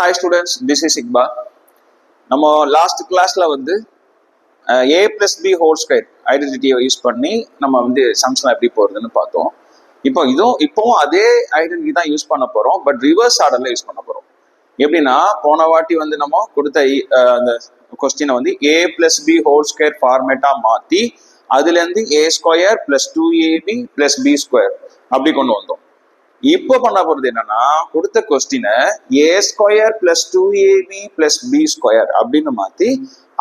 Hi students, this is Iqbal. நம்ம last கிளாஸ்ல வந்து a plus b whole square ஐடென்டிட்டியை யூஸ் பண்ணி நம்ம வந்து சம்ஸ்லாம் எப்படி போறதுன்னு பார்த்தோம். இப்போவும் அதே ஐடென்டிட்டி தான் யூஸ் பண்ண போறோம், பட் ரிவர்ஸ் ஆர்டர்ல யூஸ் பண்ண போறோம். எப்படின்னா போன வாட்டி வந்து நம்ம கொடுத்த அந்த கொஸ்டினை வந்து a plus b whole square ஃபார்மேட்டா மாத்தி அதுல இருந்து a square plus 2ab plus b square அப்படி கொண்டு வந்தோம். இப்போ பண்ண போறது என்னன்னா கொடுத்த கொஸ்டினை a square plus 2ab plus b square அப்படின்னு மாத்தி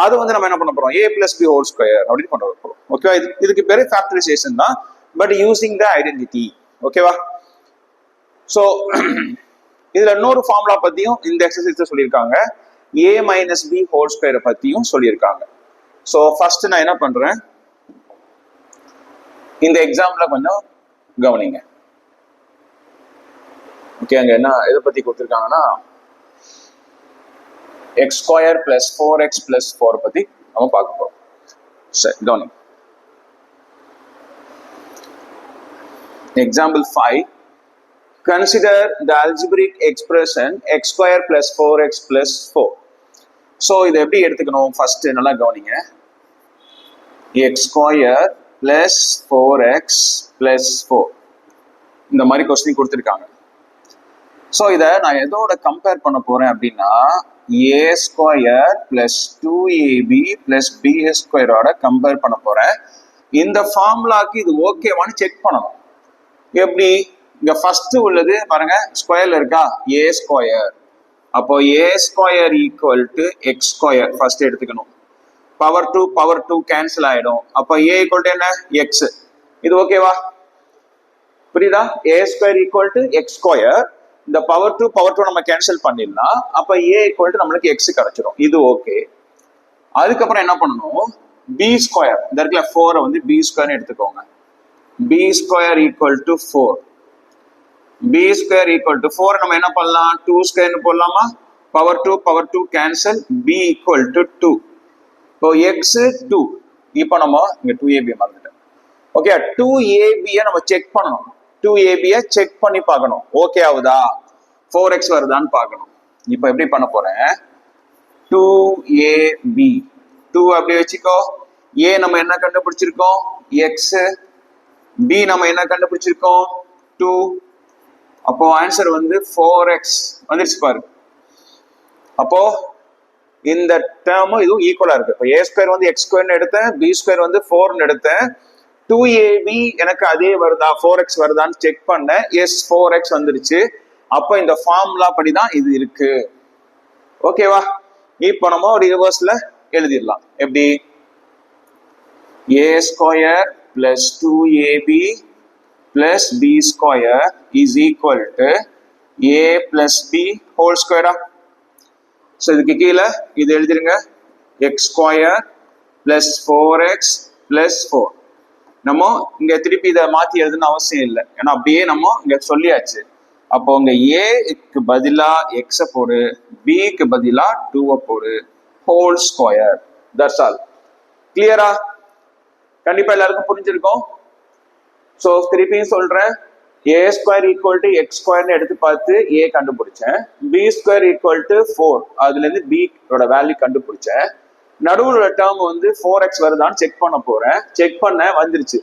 அது வந்து நம்ம என்ன பண்ண போறோம் a plus b whole square அப்படின்னு கொண்டு வர போறோம். ஓகேவா? இதுக்கு பேரு ஃபேக்டரைசேஷன் தான், பட் யூசிங் த ஐடென்டிட்டி. ஓகேவா? ஸோ இதுல இன்னொரு ஃபார்முலா பத்தியும் இந்த எக்ஸசைஸ்ல சொல்லியிருக்காங்க, a மைனஸ் b ஹோல் ஸ்கொயரை பத்தியும் சொல்லியிருக்காங்க. ஸோ ஃபர்ஸ்ட் நான் என்ன பண்றேன், இந்த எக்ஸாம்பிள கொஞ்சம் கவனிங்க. ஓகே, அங்க என்ன எதை பத்தி கொடுத்துருக்காங்கன்னா x square plus 4x plus 4 பத்தி நம்ம பார்க்க போறோம். சரி, கவனி. Example 5, consider the algebraic expression x square plus 4x plus 4. So இதை எப்படி எடுத்துக்கணும், ஃபர்ஸ்ட் நல்லா கவனிங்க. x square plus 4x plus 4 இந்த மாதிரி கொஸ்டின் கொடுத்துருக்காங்க. ஸோ இதை நான் எதோட கம்பேர் பண்ண போறேன் அப்படின்னா a square plus 2ab plus b ஸ்கொயரோட கம்பேர் பண்ண போறேன். இந்த ஃபார்முலாக்கு இது ஓகேவான்னு செக் பண்ணணும். எப்படி? இங்க ஃபர்ஸ்ட் உள்ளது பாருங்க, ஸ்கொயர்ல இருக்கா a ஸ்கொயர். அப்போ a square equal to X square first எடுத்துக்கணும். பவர் 2 கேன்சல் ஆயிடும். அப்போ a ஈக்குவல் டு என்ன, எக்ஸ். இது ஓகேவா? புரியுதா? a square equal to X square. இந்த பவர் 2 நம்ம கேன்சல் பண்ணிடலாம். அப்ப a ஈக்குவல் டு நம்மளுக்கு x கிடைச்சிடும். இது ஓகே. அதுக்கப்புறம் என்ன பண்ணணும், b ஸ்கொயர் இந்த இடத்துல 4 வந்து b ஸ்கொயர்னு எடுத்துக்கோங்க. b square equal to 4. b square equal to 4 நம்ம என்ன பண்ணலாம், 2 ஸ்கொயர்னு போடலாமா? Power 2 cancel, b equal to 2. இப்போ x 2. இப்போ நம்ம இங்க 2ab மறந்துட்டோம். ஓகே, 2ab நம்ம செக் பண்ணணும். 2ab செக் பண்ணி பார்க்கணும், ஓகே ஆகுதா, 4x வருதான்னு பார்க்கணும். இப்போ எப்படி பண்ண போறேன், 2ab 2 அப்படி வச்சுக்கோ. a நம்ம என்ன கண்டுபிடிச்சிருக்கோம், x. b நம்ம என்ன கண்டுபிடிச்சிருக்கோம், 2. அப்போ ஆன்சர் வந்து 4x வந்துருச்சு பாரு. அப்போ இந்த டேர்மும் இதுவும் ஈக்குவலா இருக்கு. இப்போ a ஸ்கொயர் வந்து x ஸ்கொயர்னு எடுத்தேன், b ஸ்கொயர் வந்து 4ன்னு எடுத்தேன். 2ab எனக்கு அதே வருதா, 4x வருதான்னு செக் பண்ணேன். எஸ், 4x வந்துருச்சு. அப்போ இந்த ஃபார்முலா படி தான் இது இருக்கு. ஓகேவா? இப்போ நம்ம ரிவர்ஸ்ல எழுதிடலாம். எப்படி? a square plus 2ab plus b square is equal to a plus b whole ஸ்கொயரா? ஸோ இதுக்கு கீழே இது எழுதிருங்க, x square plus 4x plus 4. நம்ம இங்க திருப்பி இதை மாத்தி எழுதுன்னு அவசியம் இல்லை, ஏன்னா அப்படியே நம்ம இங்க சொல்லியாச்சு. அப்போ இங்க ஏக்கு பதிலா எக்ஸ போடு, பிக்கு பதிலா 2 போடு, ஹோல் ஸ்கொயர். That's all. கிளியரா? கண்டிப்பா எல்லாருக்கும் புரிஞ்சிருக்கும். ஸோ திருப்பியும் சொல்றேன், a square equal to X ஸ்கொயர்னு எடுத்து பார்த்து a கண்டுபிடிச்சேன். b ஸ்கொயர் ஈக்குவல் டு 4, அதுல இருந்து b ஓட வேல்யூ கண்டுபிடிச்சேன். நடுவுல டேர்ம் வந்து 4x வருதான்னு செக் பண்ண போறேன். செக் பண்ண வந்துருச்சு.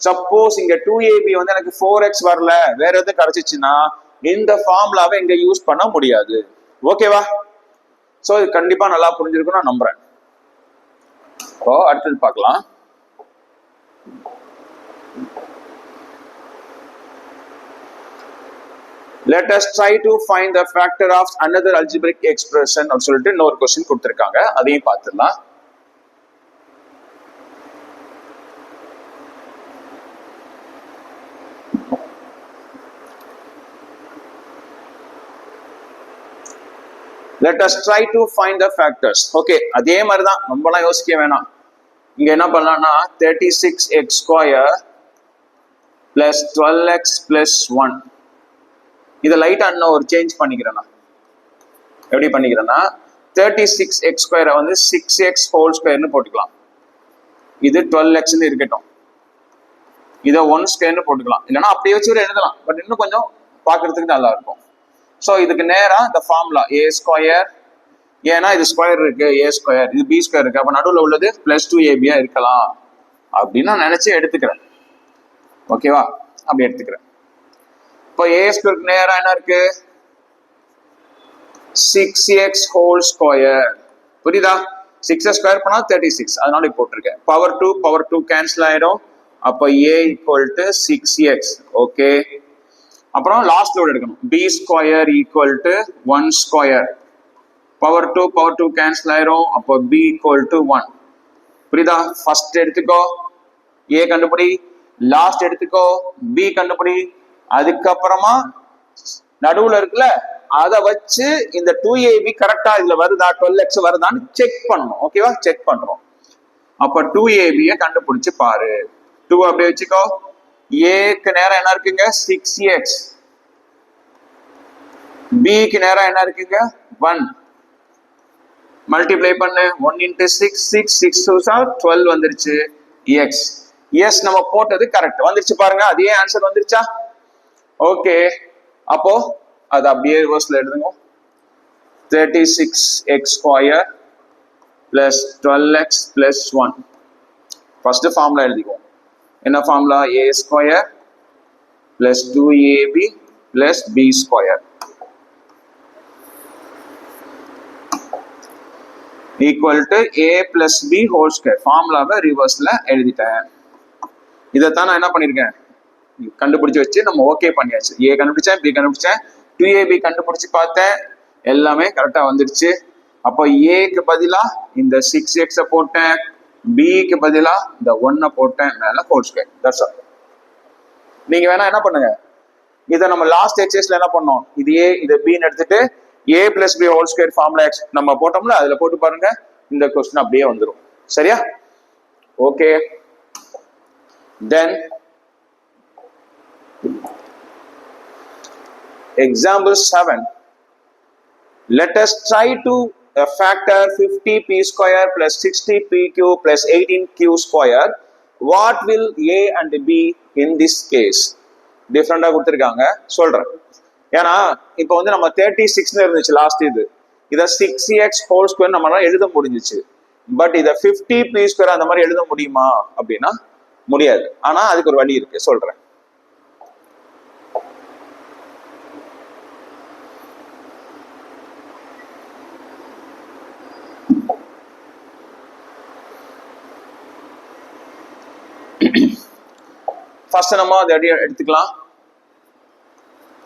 சப்போஸ் இங்க 2ab வந்து எனக்கு 4x வரல, வேற எதுவும் கிடைச்சிச்சுன்னா இந்த ஃபார்முலாவை இங்க யூஸ் பண்ண முடியாது. ஓகேவா? சோ இது கண்டிப்பா நல்லா புரிஞ்சிருக்கும் நான் நம்புறேன். இப்போ அடுத்தது பார்க்கலாம். Let us try to find the factor of another algebraic expression அப்படி சொல்லிட்டு இன்னொரு கொஸ்டின் கொடுத்திருக்காங்க, அதையும் பார்த்துடலாம். Let us try to find the factors. Okay, அதே மாதிரி தான், ரொம்பலாம் யோசிக்க வேணாம். இங்க என்ன பண்ணலாம்னா 36x square plus 12x plus 1 இதை லைட்டா இன்னும் ஒரு சேஞ்ச் பண்ணிக்கிறேன்னா. எப்படி பண்ணிக்கிறேன்னா 36x ஸ்கொயரை வந்து 6x ஹோல் ஸ்கொயர்னு போட்டுக்கலாம். இது 12xன்னு இருக்கட்டும். இதை 1 ஸ்கொயர்னு போட்டுக்கலாம். இல்லைன்னா அப்படியே வச்சு எழுதலாம், பட் இன்னும் கொஞ்சம் பார்க்கறதுக்கு நல்லா இருக்கும். ஸோ இதுக்கு நேரா இந்த ஃபார்முலா ஏ ஸ்கொயர், ஏன்னா இது ஸ்கொயர் இருக்கு, ஏ ஸ்கொயர், இது பி ஸ்கொயர் இருக்கு, அப்போ நடுவில் உள்ளது +2ab இருக்கலாம் அப்படின்னு நான் நினைச்சு எடுத்துக்கிறேன். ஓகேவா, அப்படி எடுத்துக்கிறேன். இப்போ ஏ ஸ்கொயருக்கு நேரா என்ன இருக்கு, 6x ஹோல் ஸ்கொயர். புரியுதா, 6 ஸ்கொயர் பண்ணா 36, அதனால போட்டிருக்கேன். பவர் டூ கேன்சல் ஆயிடும், அப்போ a equal to 6x. Okay, அப்புறம் லாஸ்ட் லோட் எடுக்கணும், b square equal to 1 square. Power two cancel ஆயிரும், அப்போ b ஈக்குவல் டு 1. புரியுதா, ஃபர்ஸ்ட் எடுத்துக்கோ a கண்டுபிடி, லாஸ்ட் எடுத்துக்கோ b கண்டுபிடி, அதுக்கப்புறமா நடுவுல இருக்குல்ல அதை வச்சு இந்த 2ab கரெக்டா இதுல வருதா, 12x வருதான்னு செக் பண்ணணும். ஓகேவா, செக் பண்றோம். அப்ப 2ab கண்டுபிடிச்சு பாரு. 2 அப்படியே வச்சுக்கோ, ஏக்கு நேரம் என்ன இருக்குங்க 6x, பிக்கு நேரம் என்ன இருக்குங்க 1. மல்டிப்ளை பண்ணு, 1 × 6 6 12 வந்துருச்சு x. எஸ், நம்ம போட்டது கரெக்ட் வந்துருச்சு பாருங்க, அதே ஆன்சர் வந்துருச்சா. ஓகே, அப்போ அது அப்படியே ரிவர்ஸ்ல எழுதுங்க. 36x square plus 12x plus 1. First formula எழுதிக்குவோம். என்ன formula, a square plus 2ab plus b square equal to a plus b whole square. ஃபார்முலாவை ரிவர்ஸ்ல எழுதிட்டேன். இதைத்தான் நான் என்ன பண்ணிருக்கேன், கண்டுபிடிச்சு வச்சு நம்ம ஓகே பண்ணியாச்சு. a கண்டுபிடிச்சேன், b கண்டுபிடிச்சேன், 2ab கண்டுபிடிச்சு பார்த்தேன், எல்லாமே கரெக்டா வந்துருச்சு. அப்போ ஏக்கு பதிலா இந்த 6x போட்டேன், பிக்கு பதிலா இந்த 1 போட்டேன், மேல ஹோல் ஸ்கொயர். That's all. நீங்க வேணா என்ன பண்ணுங்க, இதை நம்ம லாஸ்ட் எக்ஸசைஸ்ல என்ன பண்ணோம், இது a இது b எடுத்துட்டு a plus b whole square formula x நம்ம போட்டோம்ல, அதுல போட்டு பாருங்க, இந்த கொஸ்டின் அப்படியே வந்துடும். சரியா, okay. Then example 7. Let us try to factor 50p square plus 60pq plus 18q square. What will a and b in this case? டிஃப்ரெண்டா கொடுத்துருக்காங்க, சொல்றேன். ஏன்னா இப்போ வந்து நம்ம 36 இருந்துச்சு லாஸ்ட், இதை 6x ஹோல் ஸ்கொயர் நம்மளால எழுத முடிஞ்சிச்சு. பட் இதை 50p ஸ்கொயர் அந்த மாதிரி எழுத முடியுமா அப்படின்னா முடியாது. ஆனா அதுக்கு ஒரு வழி இருக்கு, சொல்றேன். ஃபர்ஸ்ட் நம்ம அதை எடுத்துக்கலாம்.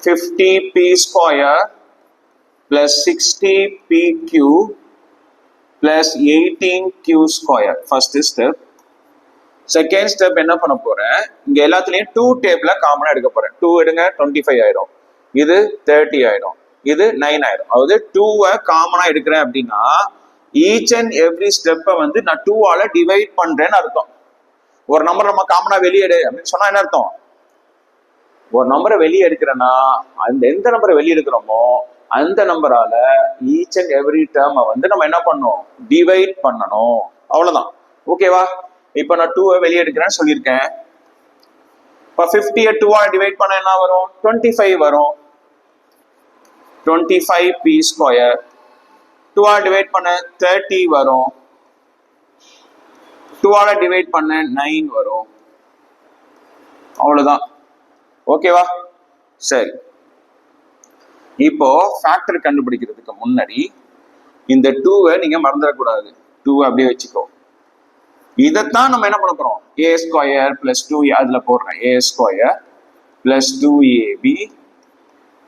50p square plus 60pq plus 18q square first step. Second step என்ன பண்ண போறேன், இங்க எல்லாத்துலயும் 2 டேபிள காமனா எடுக்க போறேன். 2 எடுங்க, 25 ஆயிடும், இது 30 ஆயிடும், இது 9 ஆயிடும். அதாவது 2 காமனா எடுக்கிறேன் அப்படின்னா ஈச் அண்ட் எவ்ரி ஸ்டெப்பை வந்து நான் 2 டிவைட் பண்றேன்னு அர்த்தம். ஒரு நம்பர் நம்ம காமனா வெளியெடு அப்படின்னு சொன்னா என்ன அர்த்தம், ஒரு நம்பரை வெளியே எடுக்கிறேன்னா அந்த எந்த நம்பரை வெளியே எடுக்கிறோமோ அந்த நம்பரால ஈச் அண்ட் எவ்ரி டேர்மை வந்து நம்ம என்ன பண்ணணும், டிவைட் பண்ணணும். அவ்வளவுதான். ஓகேவா, இப்போ நான் 2 வெளியே எடுக்கிறேன்னு சொல்லியிருக்கேன். இப்போ 50 2 டிவைட் பண்ண என்ன வரும், 25 வரும். 25p ஸ்கொயர் 2 டிவைட் பண்ண 30 வரும். 2 டிவைட் பண்ண 9 வரும். அவ்வளவுதான். ஓகேவா, சரி. இப்போ ஃபேக்டர் கண்டுபிடிக்கிறதுக்கு முன்னாடி இந்த 2 நீங்க மறந்துடக்கூடாது. 2 அப்படியே வச்சுக்கோ. இதைத்தான் நம்ம என்ன பண்ண போறோம், a ஸ்கொயர் பிளஸ் 2 அதுல போடுறேன், a square plus 2ab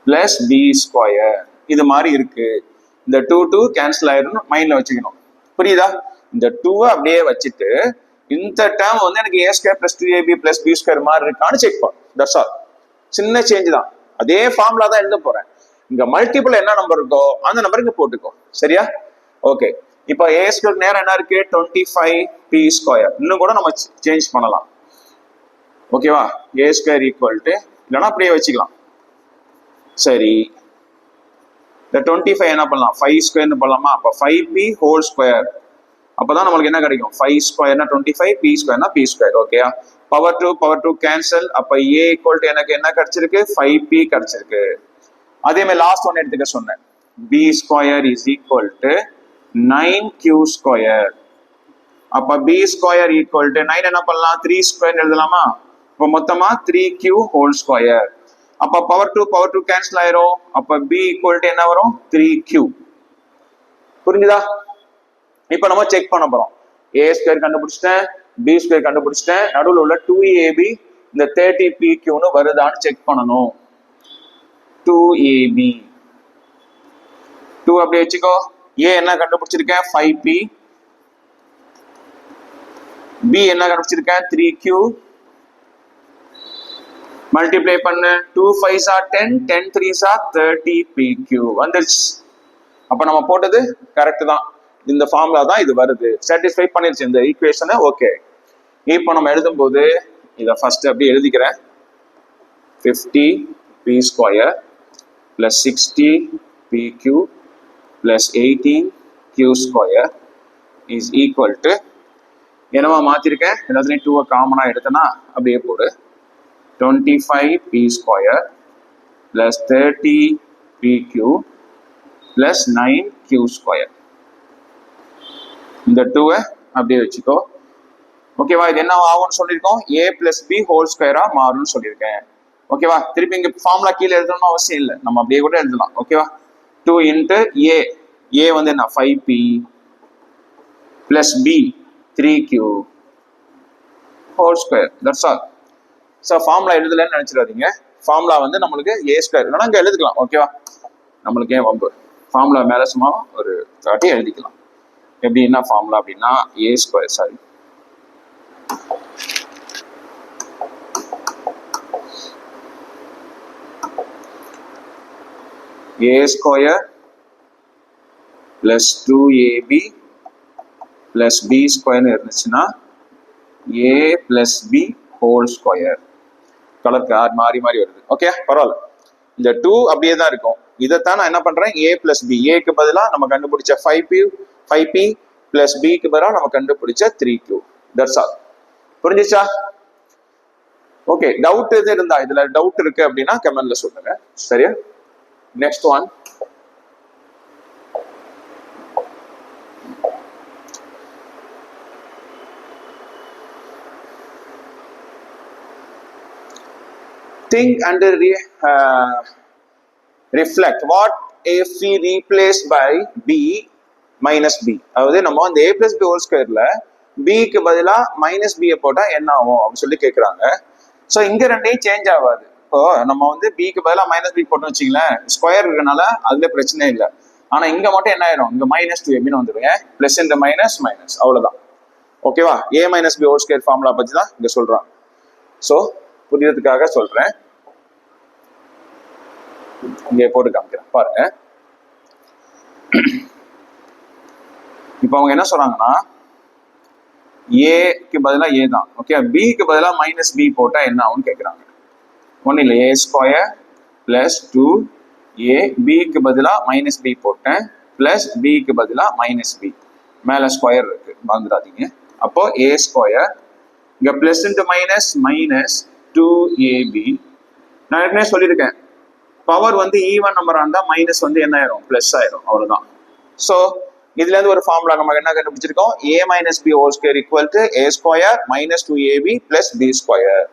plus b square. இது மாதிரி இருக்கு. இந்த 2 கேன்சல் ஆயிடும், மைண்ட்ல வச்சுக்கணும். புரியுதா, இந்த 2 அப்படியே வச்சுட்டு இந்த டேர்ம் வந்து எனக்கு a square plus 2ab plus b square மாதிரி இருக்கான்னு செக் பண்ணும். That's all. சின்ன சேஞ்ச் தான், அதே ஃபார்முலா தான் எழுத போறேன். இங்க மல்டிபிள் என்ன நம்பர் இருக்கோ அந்த நம்பருக்கு போட்டுக்கோ. சரியா, ஓகே. இப்போ a ஸ்கொயர் நேரம் என்ன இருக்கு, 25p ஸ்கொயர். இன்னும் கூட நம்ம சேஞ்ச் பண்ணலாம். ஓகேவா, a ஸ்கொயர் ஈக்குவல் டு, இல்லைன்னா அப்படியே வச்சுக்கலாம். சரி, இந்த 25 என்ன பண்ணலாம், 5 ஸ்கொயர்னு பண்ணலாமா. அப்போ 5p ஹோல் ஸ்கொயர். அப்பதான் நம்மளுக்கு என்ன கிடைக்கும், 5 ஸ்கொயர்னா 25, p ஸ்கொயர்னா p ஸ்கொயர். ஓகேயா, பவர் டூ கேன்சல். அப்ப a ஈக்குவல் டு எனக்கு என்ன கிடைச்சிருக்கு, 5p கிடைச்சிருக்கு. அதே மாதிரி லாஸ்ட் ஒன் எடுத்துக்க சொன்னேன். b square is equal to 9q square. அப்ப b ஸ்கொயர் ஈக்குவல் டு 9 என்ன பண்ணலாம், 3 ஸ்கொயர் எழுதலாமா? இப்போ மொத்தமா 3q ஹோல் ஸ்கொயர். அப்ப பவர் 2 கேன்சல் ஆயிரும். அப்ப b ஈக்குவல் டு என்ன வரும், 3q. புரிஞ்சுதா? இப்ப நம்ம செக் பண்ண போறோம். a ஸ்கொயர் கண்டுபிடிச்சிட்டேன், b ஸ்கொயர் கண்டுபிடிச்சிட்டேன், நடுவில் உள்ள 2ab இந்த 30pqன்னு வருதான்னு செக் பண்ணணும். 2ab 2 அப்படி வச்சுக்கோ. a என்ன கண்டுபிடிச்சிருக்கேன், 5p. b என்ன கண்டுபிடிச்சிருக்கேன், 3q. மல்டிப்ளை பண்ணு. 2 5s are 10, 10 3s are 30pq வந்துருச்சு. அப்ப நம்ம போட்டது கரெக்ட் தான். இந்த ஃபார்முலா தான் இது வருது. சாட்டிஸ்ஃபை பண்ணிருச்சு இந்த ஈக்குவேஷனை. ஓகே, இப்போ நம்ம எழுதும் போது இதை ஃபர்ஸ்ட் அப்படி எழுதிக்கிறேன். 50p square plus 60pq plus 18q square is equal to என்னவா மாத்திருக்கேன், எல்லாத்துலையும் 2 காமனா எடுத்தனா அப்படியே போடு. 25p square plus 30pq plus 9q square. இந்த 2 அப்படியே வச்சுக்கோ. ஓகேவா? இது என்ன ஆகும்னு சொல்லியிருக்கோம், a பிளஸ் b ஹோல் ஸ்கொயரா மாறும்னு சொல்லியிருக்கேன். ஓகேவா? திருப்பி இங்க ஃபார்முலா கீழே எழுதணும்னு அவசியம் இல்லை, நம்ம அப்படியே கூட எழுதலாம். ஓகேவா? 2 இன்ட்டு a வந்து என்ன 5p plus b 3q whole square. That's all. So formula எழுதலன்னு நினைச்சிடாதீங்க. ஃபார்முலா வந்து நம்மளுக்கு a ஸ்கொயர் இல்லைன்னா இங்கே எழுதிக்கலாம். ஓகேவா? நம்மளுக்கு ஏன் வம்பு, ஃபார்முலா மேலே சும்மா ஒரு தாட்டி எழுதிக்கலாம். எப்படி என்ன ஃபார்முலா அப்படின்னா a square, sorry a square plus 2ab plus b ஸ்கொயர்னு இருந்துச்சுன்னா a plus b whole square. Colour மாறி மாறி வருது. ஓகே, பரவாயில்ல. இந்த 2 அப்படியே தான் இருக்கும். இதைத்தான் நான் என்ன பண்றேன், a பிளஸ் b, ஏக்கு பதிலாக நம்ம கண்டுபிடிச்ச 5p பிளஸ் பிக்கு பதிலாக நம்ம கண்டுபிடிச்ச 3q. That's all. புரிஞ்சிச்சா? ஓகே, டவுட் எது இருந்தா, இதுல டவுட் இருக்கு அப்படின்னா கமெண்ட்ல சொல்லுங்க. சரியா? Next one. Think and reflect. What if we replace by b minus b? அதாவது நம்ம அந்த a plus b whole squareல b க்கு பதிலா minus b போட்டா என்ன ஆகும் அப்படின்னு சொல்லி கேட்குறாங்க. ஸோ இங்க ரெண்டையும் சேஞ்ச் ஆகாது. இப்போ நம்ம வந்து b க்கு பதிலா மைனஸ் b போட்டோம்னு வச்சிங்களேன், ஸ்கொயர் இருக்கனால அதுல பிரச்சனை இல்லை. ஆனா இங்க மட்டும் என்ன ஆயிரும், இங்க மைனஸ் 2ab வந்துருங்க, பிளஸ் இந்த மைனஸ் மைனஸ், அவ்வளவுதான். ஓகேவா? a minus b whole square formula பத்தி தான் இங்க சொல்றாங்க. ஸோ புரியறதுக்காக சொல்றேன், இங்கே போட்டு காமிக்கிறேன் பாருங்க. இப்போ அவங்க என்ன சொல்றாங்கன்னா ஏக்கு பதிலாக ஏ தான். ஓகே, பிக்கு பதிலாக மைனஸ் பி போட்டா என்ன ஆகும்னு கேட்குறாங்க. ஒன்றும் இல்லை, ஏ ஸ்கொயர் பிளஸ் 2a, பிக்கு பதிலாக மைனஸ் பி போட்டேன் பிளஸ் பிக்கு பதிலாக மைனஸ் பி, மேலே ஸ்கொயர் இருக்கு மறந்துடாதீங்க. அப்போ ஏ ஸ்கொயர், இங்கே plus into minus minus 2ab. நான் ஏற்கனவே சொல்லியிருக்கேன், பவர் வந்து ஈவன் நம்பரா இருந்தா மைனஸ் வந்து என்ன ஆயிரும், பிளஸ் ஆயிரும், அவ்வளவுதான். ஸோ இதுல இருந்து ஒரு ஃபார்முலா நம்ம என்ன கண்டுபிடிச்சிருக்கோம், a minus b whole square equal to a square minus 2ab plus b square.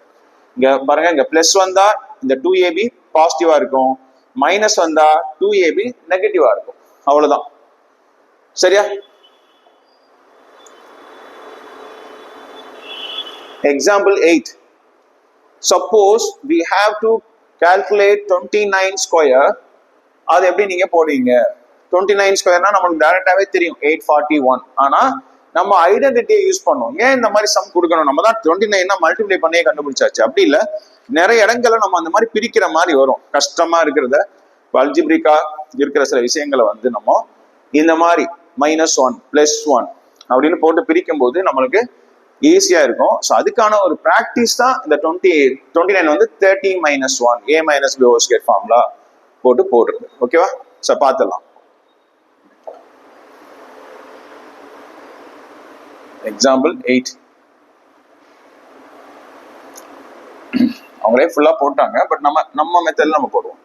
இங்க பாருங்க, இங்க பிளஸ் வந்தா இந்த 2ab பாசிட்டிவா இருக்கும், மைனஸ் வந்தா 2ab நெகட்டிவா இருக்கும், அவ்வளவுதான். சரியா? Example 8. Suppose we have to calculate 29 square. அது எப்படி நீங்க போடுவீங்க? 29 ஸ்கொயர்னா நமக்கு டைரக்டாவே தெரியும் 841. ஆனா நம்ம ஐடென்டிட்டியை யூஸ் பண்ணுவோம். ஏன் இந்த மாதிரி சம் கொடுக்கணும், நம்ம தான் 29 மல்டிப்ளை பண்ணியே கண்டுபிடிச்சாச்சு. அப்படி இல்லை, நிறைய இடங்களை நம்ம அந்த மாதிரி பிரிக்கிற மாதிரி வரும். கஷ்டமா இருக்கிறத, அல்ஜிப்ரிக்கா இருக்கிற சில விஷயங்களை வந்து நம்ம இந்த மாதிரி -1 +1 அப்படின்னு போட்டு பிரிக்கும் போது நம்மளுக்கு ஈஸியா இருக்கும். ஸோ அதுக்கான ஒரு ப்ராக்டிஸ் தான் இந்த 29 வந்து 30 - 1 a minus b whole square formula போட்டு போடுறது. ஓகேவா? ஸோ பார்த்துடலாம். எக்ஸாம்பிள் 8. அவங்களே ஃபுல்லா போட்டாங்க, பட் நம்ம மெத்தட்ல நம்ம போடுவோம்.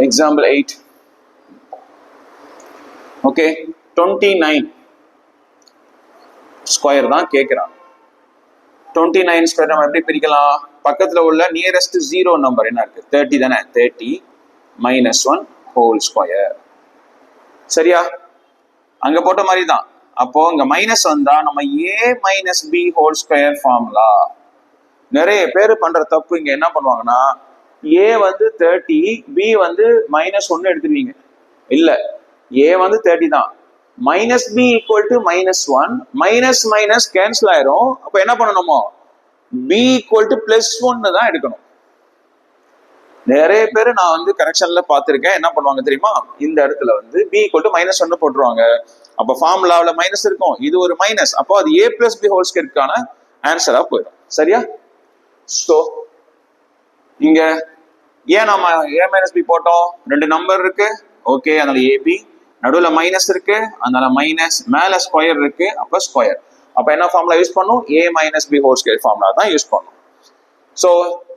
Example 8. Okay, 29 ஸ்கொயர் தான் கேட்குறாங்க. 29 ஸ்கொயர் நம்ம எப்படி பிரிக்கலாம்? பக்கத்தில் உள்ள நியரஸ்ட் ஜீரோ நம்பர் என்ன இருக்கு? 30 தானே? 30 - 1 ஹோல் ஸ்கொயர். சரியா? அங்க போட்ட மாதிரி தான். அப்போ இங்க மைனஸ் வந்தா நம்ம a - b whole square formula. நிறைய பேர் பண்ற தப்பு இங்க என்ன பண்ணுவாங்கன்னா, a வந்து 30, b வந்து -1 எடுத்துருவீங்க. இல்ல, a வந்து 30 தான், -b equal to -1, minus minus cancel ஆயிரும். அப்ப என்ன பண்ணணுமோ, b ஈக்குவல் டு +1 தான் எடுக்கணும். நிறைய பேர் நான் வந்து கரெக்ஷன்ல பார்த்திருக்கேன். என்ன பண்ணுவாங்க தெரியுமா, இந்த இடத்துல வந்து b ஈக்குவல் டு -1 போட்டுருவாங்க. அப்ப ஃபார்முலாவில் மைனஸ் இருக்கும், இது ஒரு மைனஸ், அப்போ அது a + b ஹோல் ஸ்கொயருக்கான ஆன்சரா போயிடும். சரியா? ஸோ இங்க ஏன் நம்ம a - b போட்டோம்? ரெண்டு நம்பர் இருக்கு, ஓகே, அதனால ab, நடுவில் மைனஸ் இருக்கு, அதனால மைனஸ், மேல ஸ்கொயர் இருக்கு, அப்ப ஸ்கொயர். அப்ப என்ன ஃபார்முலா யூஸ் பண்ணும்? a - b whole square formula தான் யூஸ் பண்ணும். ஸோ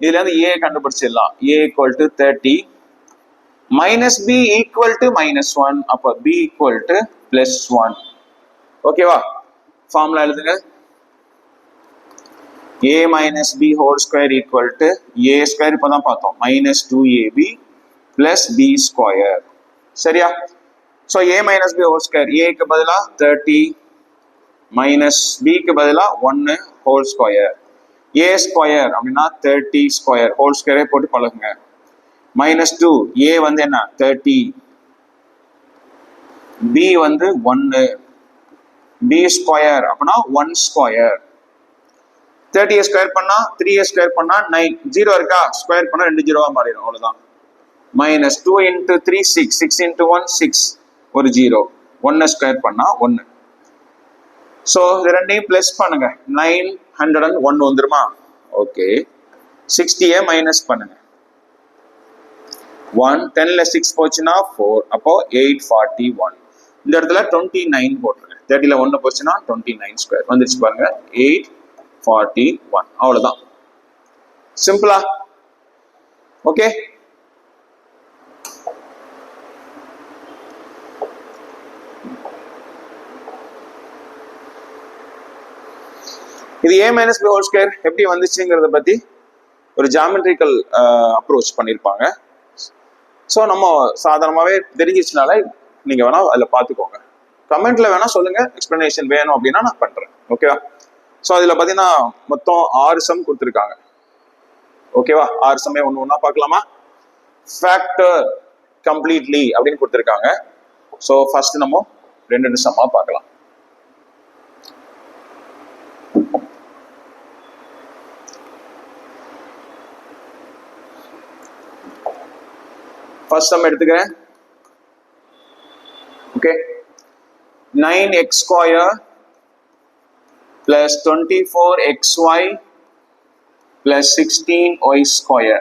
இதுல இருந்து a கண்டுபிடிச்சிடலாம். a equal to 30, - b equal to -1, அப்ப b ஈக்குவல் டு +1. ஓகேவா? ஃபார்முலா எழுதுங்க. a - b whole square equal to a square இப்பதான் பார்த்தோம், -2ab + b ஸ்கொயர். சரியா? So a - b whole square, ஏக்கு பதிலா 30 - b க்கு பதிலா 1 ஹோல் ஸ்கொயர். a ஸ்கொயர் அப்படின்னா 30 ஸ்கொயர், ஹோல் ஸ்கொயரே போட்டு பழகுங்க. -2, a வந்து என்ன 30, b வந்து 1, b ஸ்கொயர் அப்படின்னா 1 ஸ்கொயர். 30 ஸ்கொயர் பண்ணா 3 ஸ்கொயர் பண்ணா 9, 0 இருக்கா, ஸ்கொயர் பண்ணா 2 ஜீரோவா மாறிடும், அவ்வளவுதான். -2 × 3 6, 6 × 1 6, ஒரு 0, 1 ஸ்கொயர் பண்ணா 1. ஸோ இது ரெண்டையும் பிளஸ் பண்ணுங்க, 901 வந்துருமா? ஓகே, 60 மைனஸ் பண்ணுங்க, 1, 10ல 6 போச்சுன்னா 4, அப்போ 841. இந்த இடத்துல 29 போட்டுருங்க, 30ல 1 போச்சுன்னா 29 ஸ்கொயர் வந்துருச்சு பாருங்க, 841. அவ்வளவுதான், சிம்பிளா? ஓகே, இது a - b ஹோல் ஸ்கொயர் எப்படி வந்துச்சுங்கிறத பத்தி ஒரு ஜாமெட்ரிக்கல் அப்ரோச் பண்ணியிருப்பாங்க. ஸோ நம்ம சாதாரணமாகவே தெரிஞ்சிச்சுனால நீங்க வேணா அதில் பார்த்துக்கோங்க. கமெண்ட்ல வேணா சொல்லுங்க, எக்ஸ்பிளனேஷன் வேணும் அப்படின்னா நான் பண்றேன். ஓகேவா? ஸோ அதில் பார்த்தீங்கன்னா மொத்தம் 6 சம் கொடுத்துருக்காங்க. ஓகேவா? 6 சம்மே ஒன்று ஒன்றா பார்க்கலாமா? ஃபேக்டர் கம்ப்ளீட்லி அப்படின்னு கொடுத்துருக்காங்க. ஸோ ஃபர்ஸ்ட் நம்ம 2 சம்மா பார்க்கலாம். ஃபர்ஸ்ட் சம் எடுத்துக்கிறேன். Okay, 9x² + 24xy + 16y².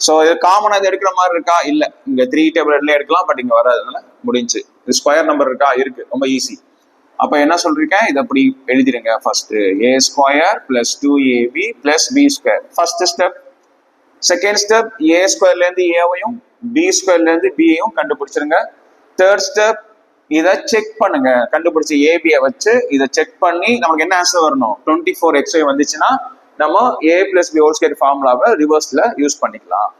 So இது காமனாக இது எடுக்கிற மாதிரி இருக்கா? இல்லை, இங்கே 3 டேபிள் எடுக்கலாம், பட் இங்கே வராதுனால முடிஞ்சு. இது ஸ்கொயர் நம்பர் இருக்கா? இருக்கு, ரொம்ப ஈஸி. அப்போ என்ன சொல்றீங்க, இதை அப்படி எழுதிடுங்க. First a² + 2ab + b², first step. Second step, a² இருந்து a-வையும் b² இருந்து b-யையும் கண்டுபிடிச்சிருங்க. தேர்ட் ஸ்டெப், இதை செக் பண்ணுங்க, கண்டுபிடிச்சி ab-யை வச்சு இதை செக் பண்ணி நமக்கு என்ன ஆன்சர் வரணும், 24xy வந்துச்சுன்னா நம்ம a + b ஹோல் ஸ்கொயர் ஃபார்முலாவை ரிவர்ஸ்ல யூஸ் பண்ணிக்கலாம்.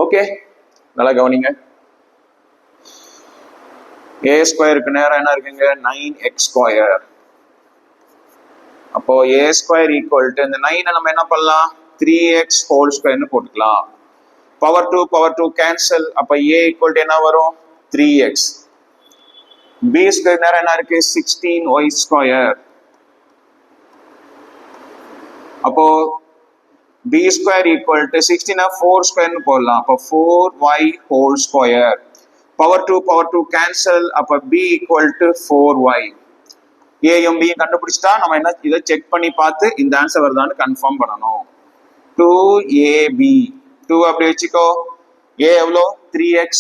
ஓகே, நல்லா கவனிங்க. a² நேரம் என்ன இருக்குங்க, 9x². அப்போ a² ஈக்குவல் டு இந்த 9 நம்ம என்ன பண்ணலாம், 3x ஹோல் ஸ்கொயர்னு போட்டுக்கலாம். பவர் 2 கேன்சல், அப்ப a ஈக்குவல் டு என்ன வரும், 3x. b² நேரம் என்ன இருக்கு, 16y². அப்போ b² ஈக்குவல் டு 16 4² போடலாம், அப்போ 4y whole square. Power 2 cancel, அப்ப b ஈக்குவல் டு 4y. ஏயும் பியும் கண்டுபிடிச்சிட்டா நம்ம என்ன, இதை செக் பண்ணி பார்த்து இந்த ஆன்சர் வருதான்னு கன்ஃபார்ம் பண்ணணும். 2ab, 2 அப்படி வச்சுக்கோ. a எவ்வளோ, 3x,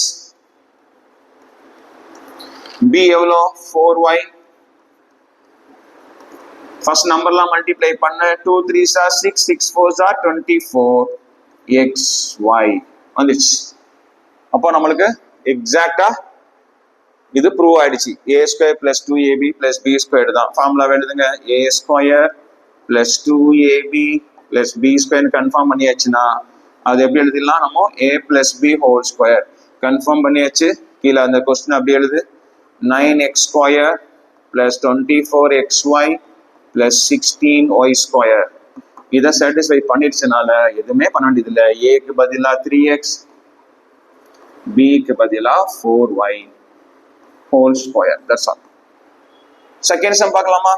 b எவ்வளோ, 4y. ஃபர்ஸ்ட் நம்பர்லாம் மல்டிப்ளை பண்ண, 2 3s are 6, 6 4s are 24xy வந்துச்சு. அப்போ நம்மளுக்கு எக்ஸாக்டா இது ப்ரூவ் ஆயிடுச்சு. A square plus 2ab plus b square தான் ஃபார்முலா எழுதுங்க. A square plus 2ab plus b square confirm பண்ணியாச்சுன்னா அது எப்படி எழுதிடலாம்? நம்ம a plus b whole square confirm பண்ணியாச்சு. கீழே அந்த கொஸ்டின் அப்படி எழுது. 9x square plus 24xy plus 16y square. இதை சாட்டிஸ்ஃபை பண்ணிடுச்சனால எதுவுமே பண்ண வேண்டியது இல்லை. ஏக்கு பதிலா 3x, பிக்கு பதிலா 4y whole square. That's all. Second sum பார்க்கலாமா?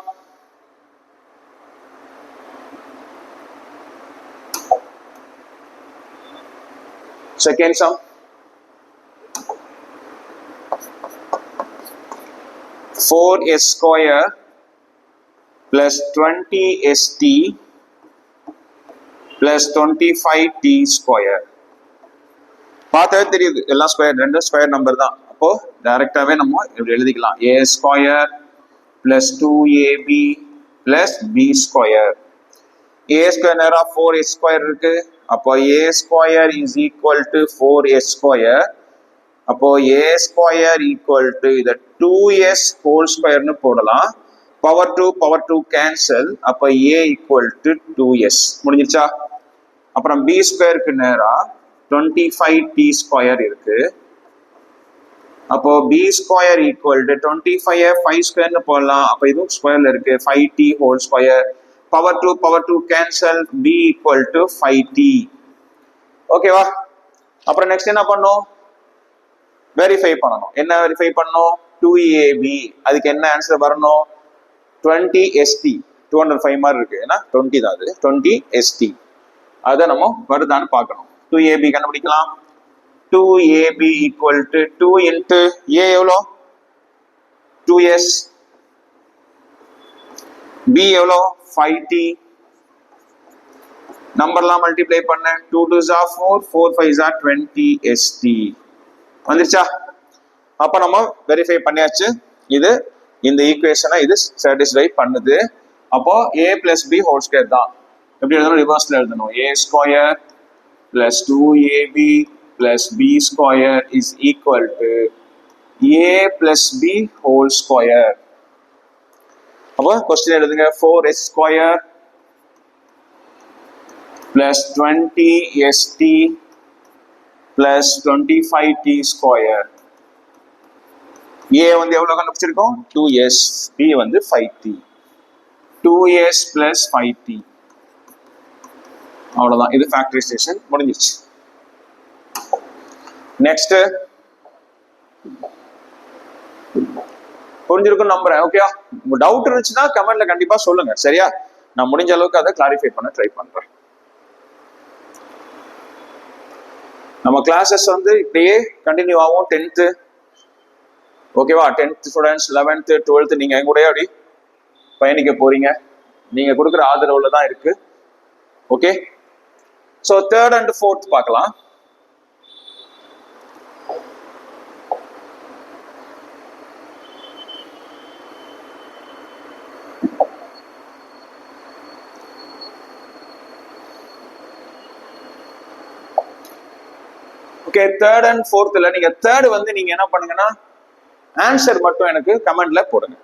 Second sum. 4s square plus 20st plus 25t square. பார்த்தாவே தெரியுது எல்லாம் ஸ்கொயர், ரெண்டு ஸ்கொயர் நம்பர் தான். அப்போ டைரக்டாவே நம்ம இப்படி எழுதிக்கலாம். A square plus 2ab plus b square. A square நேரா 4s ஸ்கொயர் இருக்கு. அப்போ a square is equal to 4s square. அப்போ ஏ ஸ்கொயர் ஈக்குவல் டு இதை 2s ஹோல் ஸ்கொயர்னு போடலாம். Power 2 cancel. அப்போ ஏ ஈக்குவல் டு 2s முடிஞ்சிருச்சா? அப்புறம் பி ஸ்கொயருக்கு நேரா 25t ஸ்கொயர் இருக்கு. அப்போ பி ஸ்கொயர் ஈக்குவல் டு 25 5 ஸ்கொயர்னு போடலாம். அப்போ இதுவும் ஸ்கொயர்ல இருக்கு. 5t whole square. Power 2 cancel. B equal to 5t. ஓகேவா? அப்புறம் நெக்ஸ்ட் என்ன பண்ணும்? வெரிஃபை பண்ணணும். என்ன வெரிஃபை பண்ணணும்? 2ab. அதுக்கு என்ன ஆன்சர் வரணும்? 20st. 205 மாதிரி இருக்கு. ஏன்னா 20 தான் அது. 20st. அதை நம்ம வருதான்னு பார்க்கணும். 2ab கண்டுபிடிக்கலாம். 2ab equal to 2 into a எவ்வளோ? 2s. b எவ்வளோ? 5t. நம்பர்லாம் மல்டிப்ளை பண்ண. 2 2s are 4, 4 5s are 20st. வந்துருச்சா? அப்ப நம்ம வெரிஃபை பண்ணியாச்சு. இது இந்த ஈக்குவேஷனை இது சாட்டிஸ்ஃபை பண்ணுது. அப்போ a plus b whole square தான். எப்படி எழுதணும்? ரிவர்ஸ்ல எழுதணும். a square plus 2ab plus b square is equal to a plus b whole square. அப்போ கொஸ்டின் எழுதுங்க. 4s square plus 20st plus 25t square. a வந்து எவ்வளவு கண்டுபிடிச்சிருக்கோம்? 2s. b வந்து 5t. 2s plus 5t. அவ்வளவுதான். இது ஃபேக்டரைசேஷன் முடிஞ்சிருச்சு. Next புரிஞ்சிருக்கும் நம்புறேன். ஓகேயா? டவுட் இருந்துச்சுன்னா கமெண்ட்ல கண்டிப்பா சொல்லுங்க. சரியா? நான் முடிஞ்ச அளவுக்கு அதை கிளாரிஃபை பண்ண ட்ரை பண்றேன். நம்ம கிளாஸஸ் வந்து இப்படியே கண்டினியூ ஆகும். 10th ஓகேவா? 10th ஸ்டூடெண்ட்ஸ், 11th 12th நீங்க எங்க கூட அப்படி பயணிக்க போறீங்க. நீங்க கொடுக்குற ஆதரவுல தான் இருக்கு. Okay? So 3rd and 4th பார்க்கலாம். ஓகே, 3rd and 4th நீங்க 3rd வந்து நீங்க என்ன பண்ணுங்கன்னா ஆன்சர் மட்டும் எனக்கு கமெண்ட்ல போடுங்க.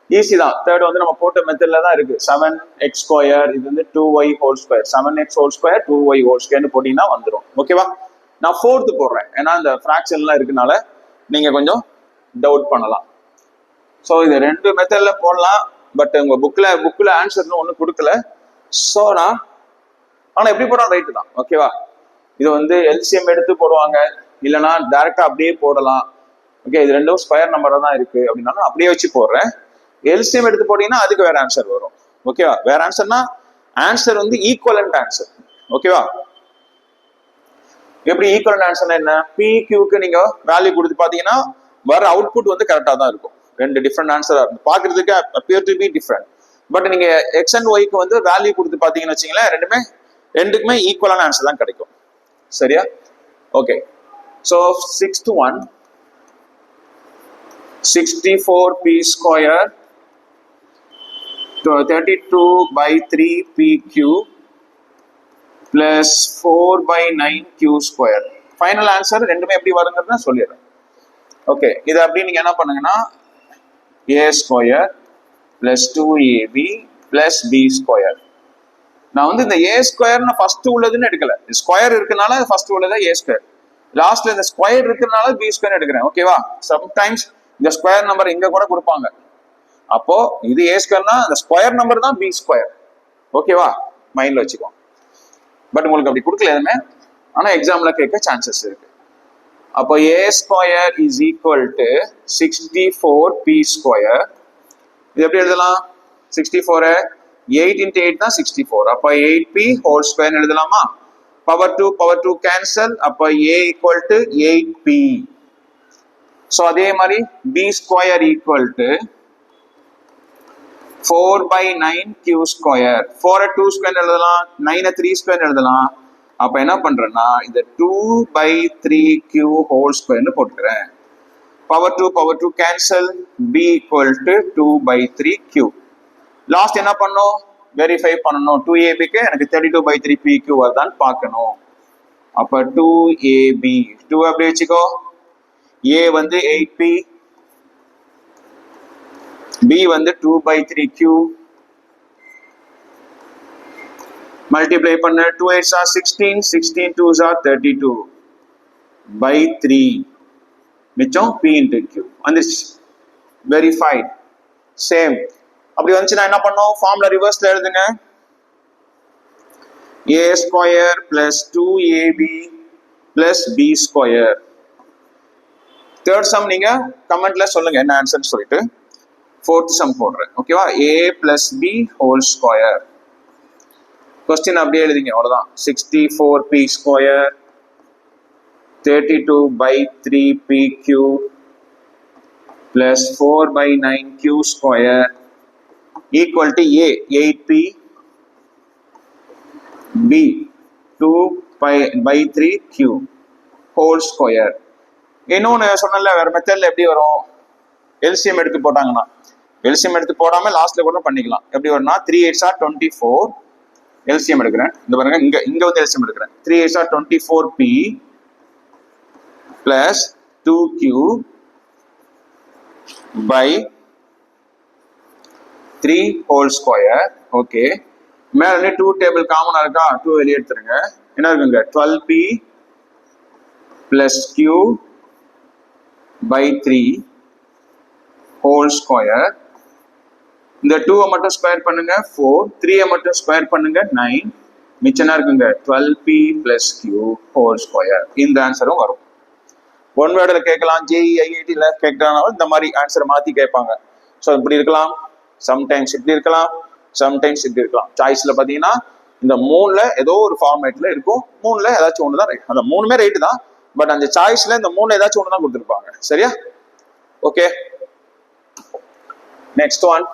ஈஸி தான். 3rd வந்து நம்ம போட்ட மெத்தட்ல தான் இருக்கு. 7x ஸ்கொயர், இது வந்து 2y whole square. 7x whole square 2y whole ஸ்கொயர்னு போட்டீங்கன்னா வந்துடும். ஓகேவா? நான் 4th போடுறேன். ஏன்னா இந்த ஃப்ராக்ஷன்லாம் இருக்கனால நீங்க கொஞ்சம் டவுட் பண்ணலாம். ஸோ இது 2 மெத்தட்ல போடலாம். பட் உங்க புக்ல ஆன்சர்னு ஒன்றும் கொடுக்கல. ஸோ நான் ஆனால் எப்படி போடலாம் ரைட்டு தான். ஓகேவா? இது வந்து எல்சிஎம் எடுத்து போடுவாங்க, இல்லைன்னா டைரக்டா அப்படியே போடலாம். ஓகே, இது ரெண்டும் ஸ்கொயர் நம்பரா தான் இருக்கு அப்படின்னாலும் அப்படியே வச்சு போடுறேன். எல்சிஎம் எடுத்து போட்டீங்கன்னா அதுக்கு வேற ஆன்சர் வரும். ஓகேவா? வேற ஆன்சர்னா ஆன்சர் வந்து ஈக்குவலன்ட் ஆன்சர். ஓகேவா? எப்படி ஈக்குவலன்ட் ஆன்சர்னா என்ன? பி கியூக்கு நீங்க வேல்யூ கொடுத்து பாத்தீங்கன்னா வர அவுட்புட் வந்து கரெக்டா தான் இருக்கும். 2 டிஃப்ரெண்ட் ஆன்சரா இருக்கும். பாக்குறதுக்கு appear to be different. But நீங்க எக்ஸ் அண்ட் ஒய்க்கு வந்து வேல்யூ கொடுத்து பாத்தீங்கன்னு வச்சுங்களேன், ரெண்டுக்குமே ஈக்குவலான ஆன்சர் தான் கிடைக்கும். சரியா? Okay. So 6th one 64p square 32/3pq plus 4/9q square. Final answer ரெண்டுமே எப்படி வருங்கிறத சொல்லிடுறேன். ஓகே, இது அப்படி நீங்க என்ன பண்ணுங்கன்னா a square plus 2ab plus b square. நான் வந்து இந்த ஏ ஸ்கொயர்னு ஃபர்ஸ்ட் உள்ளதுன்னு எடுக்கல, ஸ்கொயர் இருக்கனால ஃபர்ஸ்ட் உள்ளதா ஏ ஸ்கொயர், லாஸ்ட்ல இந்த ஸ்கொயர் இருக்கிறனால பி ஸ்கொயர் எடுக்கிறேன். ஓகேவா? சம்டைம்ஸ் இந்த ஸ்கொயர் நம்பர் இங்க கூட கொடுப்பாங்க, அப்போ இது ஏ ஸ்கொயர்னா அந்த ஸ்கொயர் நம்பர் தான் பி ஸ்கொயர். ஓகேவா? மைண்ட்ல வச்சுக்கோ. பட் உங்களுக்கு அப்படி கொடுக்கல எதுவுமே, ஆனா எக்ஸாம்ல கேட்க சான்சஸ் இருக்கு. அப்போ a square is equal to 64p square. இது எப்படி எழுதலாம்? 64 8 into 8 தான் 64. அப்போ 8p ஹோல் ஸ்கொயர் எழுதலாமா? பவர் 2 கேன்சல், அப்போ a equal to 8p. So அதே மாதிரி b square equal to 4/9q square. 4 2 square எழுதலாம், 9 3 ஸ்கொயர் எழுதலாம். அப்போ என்ன பண்றேன்னா இந்த 2/3q ஹோல் ஸ்கொயர்னு போட்டுக்கிறேன். Power 2 cancel, b equal to 2/3q. Last என்ன பண்ணும்? வெரிஃபை பண்ணணும். 2ab எனக்கு 32/3pq வருதான்னு பார்க்கணும். அப்ப 2ab 2 அப்படி வச்சுக்கோ. a வந்து 8p, b வந்து 2/3q. மல்டிப்ளை பண்ண 2 8s are 16, 16 2s are 32/3. மிச்சம் p into q வந்துச்சு. வெரிஃபைட். சேம். அப்படி வந்துச்சுன்னா என்ன பண்ணும்? ஃபார்முலா ரிவர்ஸ்ல எழுதுங்க. a square plus 2ab plus b square. Third sum நீங்க கமெண்ட்ல சொல்லுங்க என்ன ஆன்சர் சொல்லிட்டு. ஃபோர்த் சம் போடுறேன். ஓகேவா? a plus b whole square. Question அப்படியே எழுதிங்க, அவ்வளவுதான். 64p square 32/3pq plus 4/9q square equal to a 8p, b 2/3q whole square. இன்னொன்னு சொன்னல, வேற மெத்தட்ல எப்படி வரும்? எல்சிஎம் எடுத்து போட்டாங்கன்னா, எல்சிஎம் எடுத்து போடாம லாஸ்ட்ல கூட பண்ணிக்கலாம். எப்படி வரும்னா 3 8s are 24. எல்சிஎம் எடுக்கிறேன். இந்த பாருங்க, இங்க வந்து எல்சிஎம் எடுக்கிறேன். 3 8s are 24p plus 2q by 3 whole square. Okay, மேல 2 டேபிள் காமனா இருக்கா? 2 வெளியே எடுத்துருங்க. என்ன இருக்குங்க? 12p plus q by 3 whole square. இந்த 2 மட்டும் ஸ்கொயர் பண்ணுங்க 4, 3 மட்டும் ஸ்கொயர் பண்ணுங்க 9. மிச்சம் இருக்குங்க 12p plus q whole square. இந்த ஆன்சரும் வரும். ஒன் வேர்டுல கேட்கலாம், ஜேஇ ஐஐடில கேட்கறதுனால இந்த மாதிரி ஆன்சர் மாத்தி கேட்பாங்க. ஸோ இப்படி இருக்கலாம், சம்டைம்ஸ் இப்படி இருக்கலாம், சம்டைம்ஸ் இப்படி இருக்கலாம். சாய்ஸ்ல பாத்தீங்கன்னா இந்த 3ல ஏதோ ஒரு ஃபார்மேட்ல இருக்கும். 3ல ஏதாச்சும் ஒன்று தான் ரைட். அந்த 3மே ரைட்டு தான், பட் அந்த சாய்ஸ்ல இந்த 3ல ஏதாச்சும் ஒன்று தான் கொடுத்துருப்பாங்க. சரியா? Okay, next one.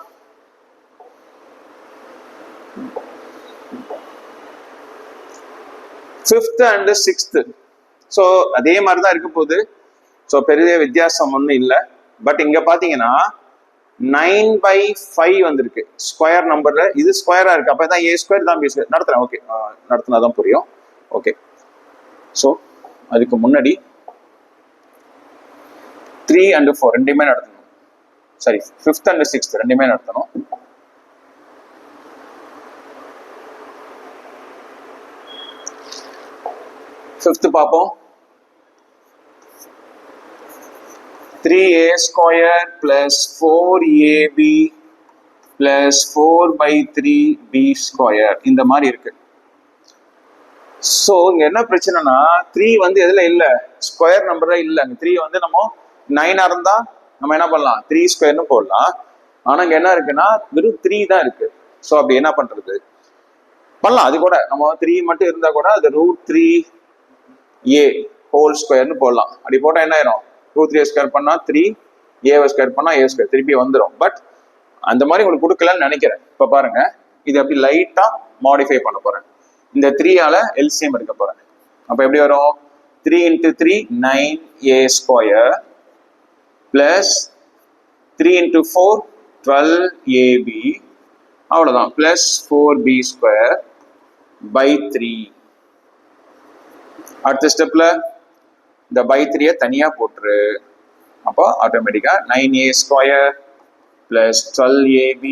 Fifth and sixth. So அதே மாதிரி தான் இருக்க போகுது. ஸோ பெரிய வித்தியாசம் ஒன்றும் இல்லை. பட் இங்க பாத்தீங்கன்னா 9/5 வந்திருக்கு ஸ்கொயர் நம்பர்ல. இது ஸ்கொயரா இருக்கு, அப்ப தான் a ஸ்கொயர் தான் b ஸ்கொயர். நடத்துறேன். ஓகே, நடத்தினாதான் புரியும். ஓகே, ஸோ அதுக்கு முன்னாடி 3 and 4 ரெண்டுமே நடத்தணும். சரி, 5th and 6th ரெண்டுமே நடத்தணும். ஃபிஃப்த் பார்ப்போம். 3a square plus 4ab plus 4/3b square இந்த மாதிரி இருக்கு. ஸோ இங்க என்ன பிரச்சனைனா 3 வந்து எதுல இல்ல? ஸ்கொயர் நம்பர்ல இல்ல. 3 வந்து நம்ம 9 இருந்தா நம்ம என்ன பண்ணலாம்? 3 ஸ்கொயர்னு போடலாம். ஆனா இங்க என்ன இருக்குன்னா வெறும் 3 தான் இருக்கு. ஸோ அப்படி என்ன பண்றது? பண்ணலாம். அது கூட நம்ம 3 மட்டும் இருந்தா கூட அது √3a ஹோல் ஸ்கொயர்னு போடலாம். அப்படி போட்டா என்ன ஆயிரும்? √3a ஸ்கொயர் பண்ணா 3, a ஸ்கொயர் பண்ணா a ஸ்கொயர் திருப்பி வந்துடும். பட் அந்த மாதிரி உங்களுக்கு கொடுக்கலன்னு நினைக்கிறேன். இப்ப பாருங்க, இது அப்படி லைட்டா மாடிஃபை பண்ண போறேன். இந்த 3ஆல எல்சிஎம் எடுக்க போறேன். அப்ப எப்படி வரும்? 3 into 3 9a square plus 3 into 4 12ab, அவ்வளவுதான், பிளஸ் 4b ஸ்கொயர் by 3. அடுத்த ஸ்டெப்ல இந்த by 3 தனியா போட்டுரு. அப்போ ஆட்டோமேட்டிக்கா 9a square plus 12ab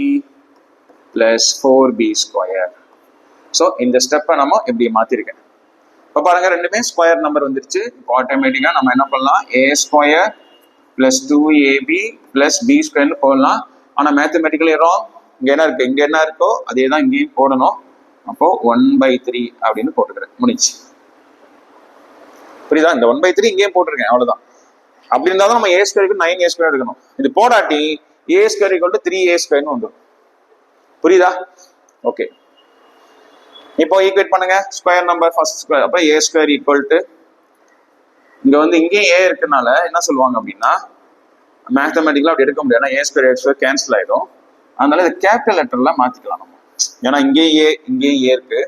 plus 4b square. So இந்த ஸ்டெப்பை நம்ம இப்படி மாத்திருக்கேன். இப்போ பாருங்க ரெண்டுமே ஸ்கொயர் நம்பர் வந்துருச்சு. இப்போ ஆட்டோமேட்டிக்கா நம்ம என்ன பண்ணலாம், a square plus 2ab plus b ஸ்கொயர்னு போடலாம். ஆனால் மேத்தமெட்டிக்கலி ராங். இங்க என்ன இருக்கோ அதே தான் இங்கேயும் போடணும். அப்போ 1/3 அப்படின்னு போட்டுக்கிறேன், முடிச்சு. புரியுதா? இந்த 1/3 இங்கேயும் போட்டிருக்கேன், அவ்வளவுதான். அப்படி இருந்தாலும் நம்ம a ஸ்கொயருக்கு 9a ஸ்கொயர் எடுக்கணும். இது போடாட்டி a square equal to 3a ஸ்கொயர்னு வந்துடும். புரியுதா? ஓகே, இப்போ ஈக்குவேட் பண்ணுங்க ஸ்கொயர் நம்பர் ஃபர்ஸ்ட் ஸ்கொயர். அப்போ a ஸ்கொயர் ஈக்குவல் டு, இங்க வந்து இங்கேயும் a இருக்கனால என்ன சொல்லுவாங்க அப்படின்னா, மேத்தமெட்டிக்கலா அப்படி எடுக்க முடியாது. a ஸ்கொயர் கேன்சல் ஆயிடும். அதனால இது கேபிட்டல் லெட்டர்ல மாத்திக்கலாம் நம்ம. ஏன்னா இங்கேயும் a இருக்கு,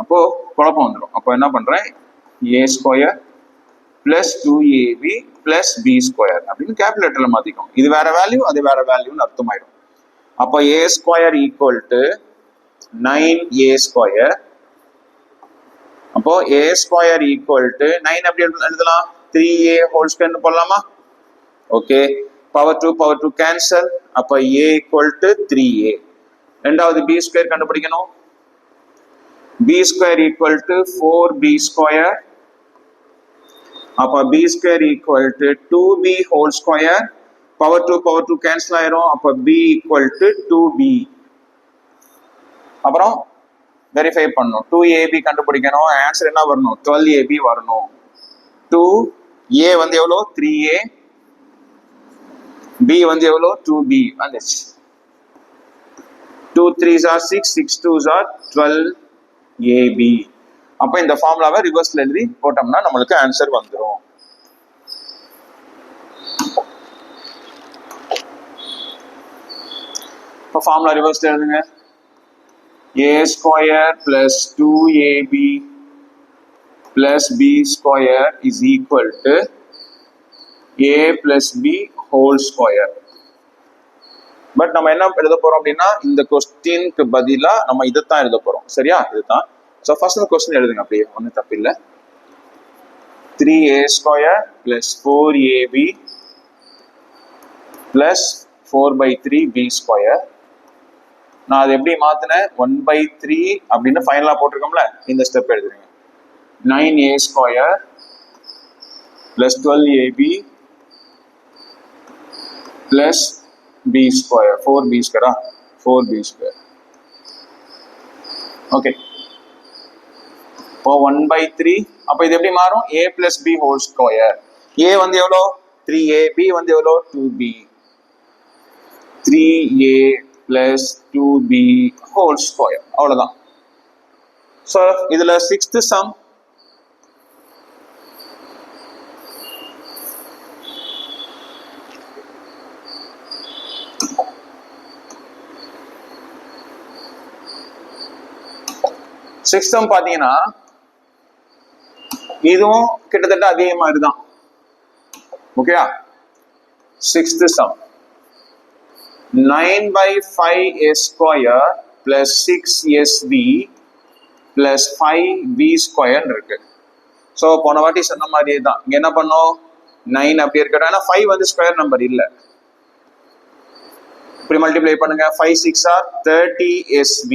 அப்போ குழப்பம் வந்துடும். அப்போ என்ன பண்றேன், a square plus 2ab plus b square அப்படின்னு கேபிட்டல் லெட்டர்ல மாத்திக்கும். இது வேற வேல்யூ, அது வேற வேல்யூன்னு அர்த்தமாயிடும். அப்போ a square equal to 9a square. அப்போ a ஸ்கொயர் ஈக்குவல் டு 9 எப்படி எழுதலாம், 3a ஹோல் ஸ்கொயர்னு போடலாமா? Okay, power 2 cancel. அப்போ a ஈக்குவல் டு 3a. ரெண்டாவது b ஸ்கொயர் கண்டுபிடிக்கணும். b square equal to 4b square. அப்போ b square equal to 2b whole square. Power 2 cancel ஆயிரும். அப்போ b ஈக்குவல் டு 2b. அப்புறம் வெரிஃபை பண்ணணும், 2ab கண்டுபிடிக்கணும். ஆன்சர் என்ன வரணும், 12ab வரணும். 2a வந்து எவ்வளோ, 3a. b வந்து எவ்வளோ, 2b வந்துச்சு. 2 3s are 6, 6 2s are 12ab. அப்ப இந்த ஃபார்முலாவை ரிவர்ஸ்ல எழுதி போட்டோம்னா நம்மளுக்கு ஆன்சர் வந்துடும். இப்போ ஃபார்முலா ரிவர்ஸ்ல எழுதுங்க. a square plus 2ab plus b square is equal to a plus b whole square. But நம்ம என்ன எழுத போறோம் அப்படின்னா, இந்த கொஸ்டினுக்கு பதிலா நம்ம இதைத்தான் எழுத போறோம். சரியா? இதுதான். ஸோ ஃபர்ஸ்ட் இந்த கொஸ்டின் எழுதுங்க, அப்படியே ஒன்றும் தப்பு இல்லை. 3a square plus 4ab plus 4/3b square. நான் அதை எப்படி மாத்தினேன், 1/3 அப்படின்னு ஃபைனலா போட்டிருக்கோம்ல, இந்த ஸ்டெப் எழுதுறீங்க. 9a square plus 12ab plus b square, 4b ஸ்கொயரா, 4b square. Okay, இப்போ 1/3. அப்போ இது எப்படி மாறும், a plus b whole square. a வந்து எவ்வளோ, 3a. b வந்து எவ்வளோ, 2b. 3a plus 2b whole square. அவ்வளோதான். ஸோ இதுல 6th சம். சிக்ஸ்த் பாத்தீங்கன்னா இதுவும் கிட்டத்தட்ட அதே மாதிரி தான். ஓகேயா? 6th sum 9/5a square plus 6sb plus 5b square இருக்கு. ஸோ போன வாட்டி சொன்ன மாதிரியே தான். இங்க என்ன பண்ணோம், 9 அப்படி இருக்கட்டும், ஏன்னா 5 வந்து ஸ்கொயர் நம்பர் இல்லை. இப்படி மல்டிப்ளை பண்ணுங்க. 5 6 are 30sb.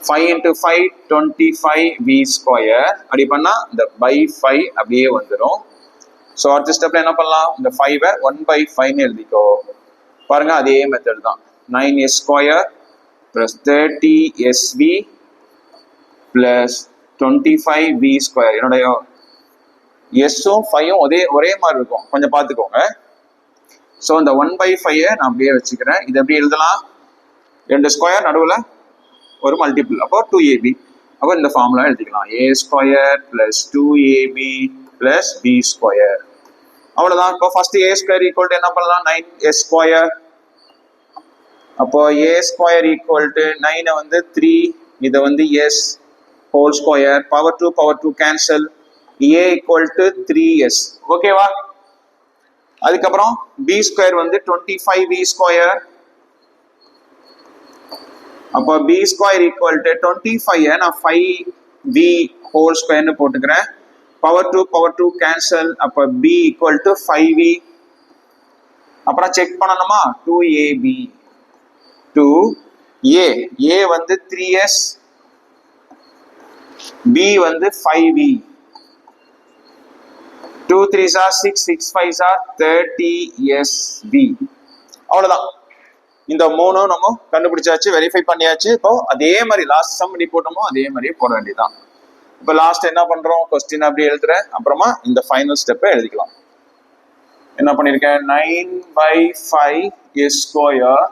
5 into 5 25b square. அப்படி பண்ணா இந்த by 5 அப்படியே வந்துடும். ஸோ அடுத்த ஸ்டெப்ல என்ன பண்ணலாம், இந்த 5-ஐ 1/5 எழுதிக்கோ. பாருங்க அதே மெத்தட் தான். 9a square plus 30sb plus 25b square. என்னுடைய எஸ்ஸும் 5ம் ஒரே மாதிரி இருக்கும், கொஞ்சம் பார்த்துக்கோங்க. ஸோ இந்த 1/5-ஐ நான் அப்படியே வச்சுக்கிறேன். இது எப்படி எழுதலாம், 2 ஸ்கொயர் நடுவில் ஒரு மல்டிபிள், அப்போ 2ab. அப்போ இந்த ஃபார்முலா எழுதிக்கலாம். a square plus 2ab plus b square. அவ்வளோதான். இப்போ first a square equal to என்ன பண்ணலாம், 9s ஸ்கொயர். அப்போ a ஸ்கொயர் ஈக்குவல் டு 9 வந்து 3, இதை வந்து s whole square. Power 2 cancel. a equal to 3s. ஓகேவா? அதுக்கப்புறம் b ஸ்கொயர் வந்து 25b ஸ்கொயர். அப்போ b ஸ்கொயர் ஈக்குவல் டு 25 நான் 5b ஹோல் ஸ்கொயர்னு போட்டுக்கிறேன். power 2 cancel. அப்போ b equal to 5v. அப்புறம் செக் பண்ணணுமா 2ab 2a a வந்து 3s b வந்து 5v 2 3s are 6 6 5s are 30sb. அவ்வளவுதான். இந்த மூணும் நம்ம கண்டுபிடிச்சாச்சு, வெரிஃபை பண்ணியாச்சு. இப்போ அதே மாதிரி லாஸ்ட் சம் எப்படி போட்டோமோ அதே மாதிரியே போட வேண்டியதுதான். இப்போ லாஸ்ட் என்ன பண்றோம், கொஸ்டின் அப்படி எழுதுறேன், அப்புறமா இந்த ஃபைனல் ஸ்டெப்பை எழுதிக்கலாம். என்ன பண்ணிருக்கேன், 9/5 s square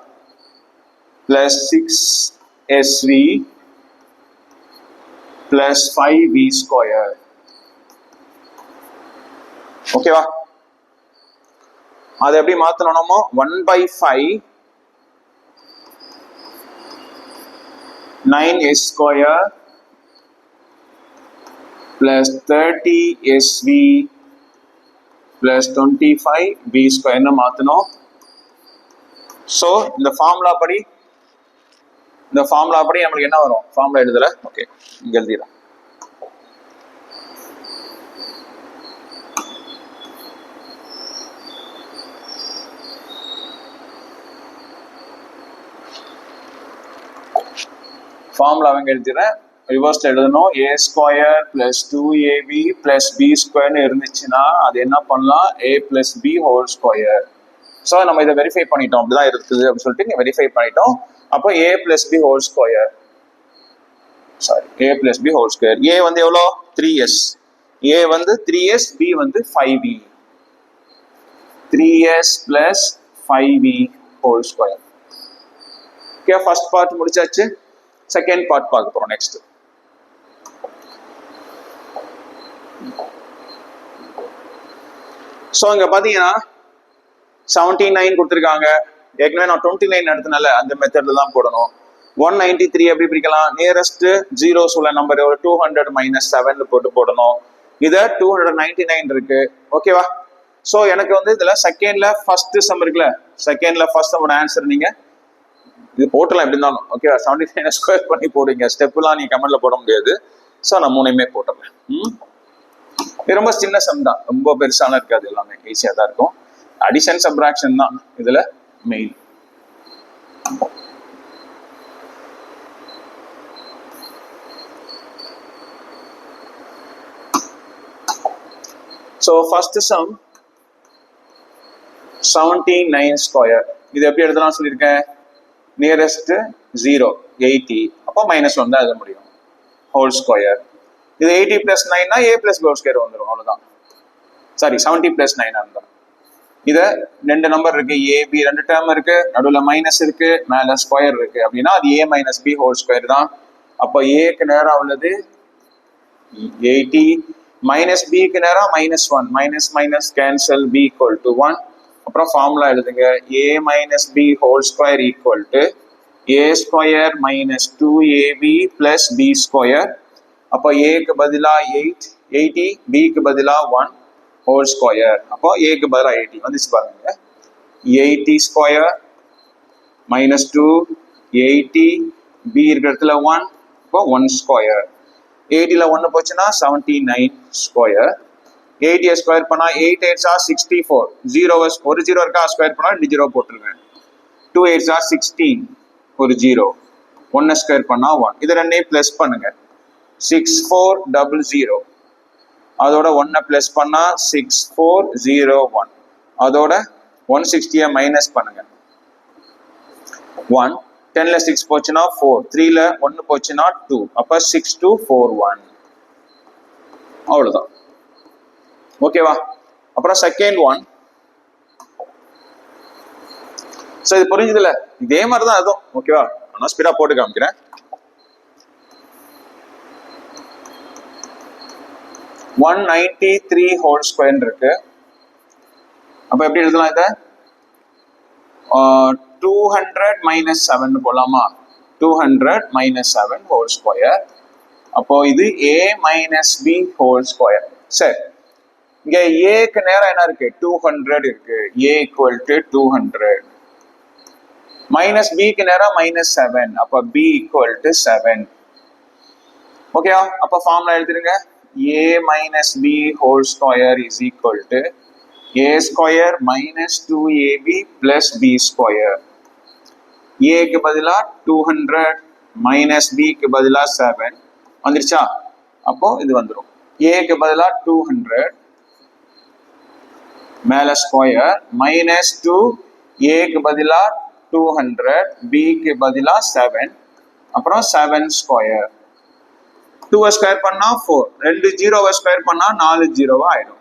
plus 6sv plus 5v square. ஓகேவா? அதை எப்படி மாத்தணுமோ 1/5 9s square plus 30sv plus 25v square மாத்தணும். ஸோ இந்த ஃபார்முலா படி நம்மளுக்கு என்ன வரும், ஃபார்முலா எழுதல. ஓகே, இங்க எழுதிடலாம். ஃபார்முலா அவங்க எழுதிடுறேன், ரிவர்ஸ்ல எழுதணும். a square plus 2ab plus b ஸ்கொயர்னு இருந்துச்சுன்னா அது என்ன பண்ணலாம், a plus b whole square. So நம்ம இதை வெரிஃபை பண்ணிட்டோம், அப்படிதான் இருக்குது அப்படின்னு சொல்லிட்டு வெரிஃபை பண்ணிட்டோம். அப்போ a plus b whole square, sorry a plus b whole square. a வந்து எவ்வளோ 3s, a வந்து 3s, b வந்து 5v, 3s plus 5v whole square. Okay, first part முடிச்சாச்சு. செகண்ட் பார்ட் பார்க்க போறோம் நெக்ஸ்ட். ஸோ இங்க பாத்தீங்கன்னா 79 கொடுத்துருக்காங்க. ஏற்கனவே நான் 29 எடுத்தனால அந்த மெத்தட்ல தான் போடணும். 193 எப்படி பிரிக்கலாம், நியரஸ்ட் ஜீரோஸ் உள்ள நம்பர் 200 மைனஸ் 7 போட்டு போடணும். இத 299 இருக்கு. ஓகேவா? ஸோ எனக்கு வந்து இதுல செகண்ட்ல ஃபர்ஸ்ட் சம் இருக்குல்ல, செகண்ட்ல ஃபர்ஸ்ட் சம்மோட ஆன்சர் நீங்க இது போட்டலாம் எப்படி இருந்தாலும். ஓகேவா? 79 ஸ்கொயர் பண்ணி போடுங்க, ஸ்டெப்லாம் நீங்க கமெண்ட்ல போட முடியாது. ஸோ நான் மூணையுமே போட்டுறேன். இது ரொம்ப சின்ன சம் தான், ரொம்ப பெருசாலாம் இருக்காது, எல்லாமே ஈஸியாக தான் இருக்கும். அடிஷன் சப்ராக்ஷன் தான் இதுல main. So first sum 79 square. இது எப்படி எழுதலாம் சொல்லியிருக்கேன், நியரஸ்ட் 0 80, அப்போ -1 தான் எழுத முடியும், ஹோல் ஸ்கொயர். இது 80 பிளஸ் 9னா a plus b whole square வந்துடும், அவ்வளோதான். சாரி 70 பிளஸ் 9 இருந்தால் இத ரெண்டு நம்பர் இருக்கு, a b ரெண்டு டேர்ம் இருக்கு, நடுவில் மைனஸ் இருக்கு, மேல ஸ்கொயர் இருக்கு, அப்படின்னா அது a minus b whole square தான். அப்போ ஏக்கு நேரம் உள்ளது 80, மைனஸ் பிக்கு நேரம் -1, minus minus cancel, b equal to 1. அப்புறம் ஃபார்முலா எழுதுங்க, a minus b whole square equal to a square minus 2ab plus b square. அப்போ ஏக்கு பதிலா 80, பிக்கு பதிலா 1 ஹோல் ஸ்கொயர். அப்போ ஏக்கு பதிலாக 80 வந்துச்சு பாருங்க. 80 ஸ்கொயர் மைனஸ் 2 80, பி இருக்கிற இடத்துல 1, இப்போ 1 ஸ்கொயர். 80ல 1 போச்சுன்னா 79 ஸ்கொயர். 80 ஸ்கொயர் பண்ணா 8 8s are 64, 0 ஒரு 0 இருக்கா, ஸ்கொயர் பண்ணா 2 0 போட்டுருங்க. 2 8s are 16, ஒரு 0, 1 ஸ்கொயர் பண்ணா 1. இது ரெண்டையும் பிளஸ் பண்ணுங்க, 6400. அதோட 1 பிளஸ் பண்ணா 6401. அதோட 160 மைனஸ் பண்ணுங்க, 1. 10ல 6 போச்சுன்னா 4, 3ல 1 போச்சுன்னா 2, அப்ப 6241. அவ்வளவுதான். ஓகேவா? அப்புறம் செகண்ட் ஒன். சோ இது புரிஞ்சதுல, இதே மாதிரி தான் அதுவும். ஓகேவா? நான் ஸ்பீடா போட்டு காமிக்கிறேன். 193 ஹோல் ஸ்கொயர் இருக்கு. அப்ப எப்படி எழுதலாம் இத, 200 மைனஸ் 7 போலாமா, 200 மைனஸ் 7 ஹோல் ஸ்கொயர். அப்போ இது a minus b whole square. சரி, இங்க ஏக்கு நேரம் என்ன இருக்கு, 200 இருக்கு, a ஈக்குவல் டு 200. மைனஸ் பிக்கு நேரம் -7, அப்ப b ஈக்குவல் டு 7. ஓகேவா? அப்ப formula எழுதிருங்க, a minus b whole square is equal to a square minus 2ab plus b square. a க்கு பதிலா 200 minus b க்கு பதிலா 7 வந்துருச்சா? அப்போ இது வந்துரும். a க்கு பதிலா 200 மேல ஸ்கொயர் minus 2 a க்கு பதிலா 200 b க்கு பதிலா 7 அப்புறம் 7 ஸ்கொயர். 2 ஸ்கொயர் பண்ணா 4, ரெண்டு 0 ஸ்கொயர் பண்ணா 4 0 ஆயிடும்.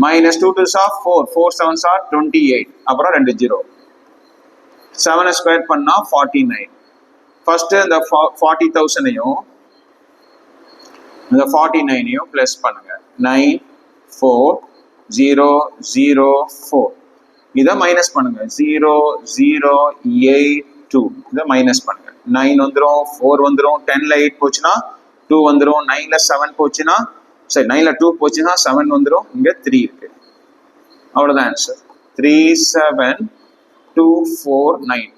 minus 2 2s are 4, 4 7s are 28 அப்புறம் ரெண்டு 0. 7 ஸ்கொயர் பண்ணா 49. ஃபர்ஸ்ட் இந்த 40,000ஐயும் இந்த 49ஐயும் பிளஸ் பண்ணுங்க. 9 4 0 0 4 இதை மைனஸ் பண்ணுங்க. 0 0 8 2 இதை மைனஸ் பண்ணுங்க. 9 வந்துடும், 4 வந்துடும், 10ல 8 போச்சுன்னா 2 வந்துடும், 9ல 7 போச்சுன்னா சரி 9ல 2 போச்சுன்னா 7 வந்துடும், இங்க 3 இருக்கு. அவ்வளவுதான் ஆன்சர். 3 7 2 4 9.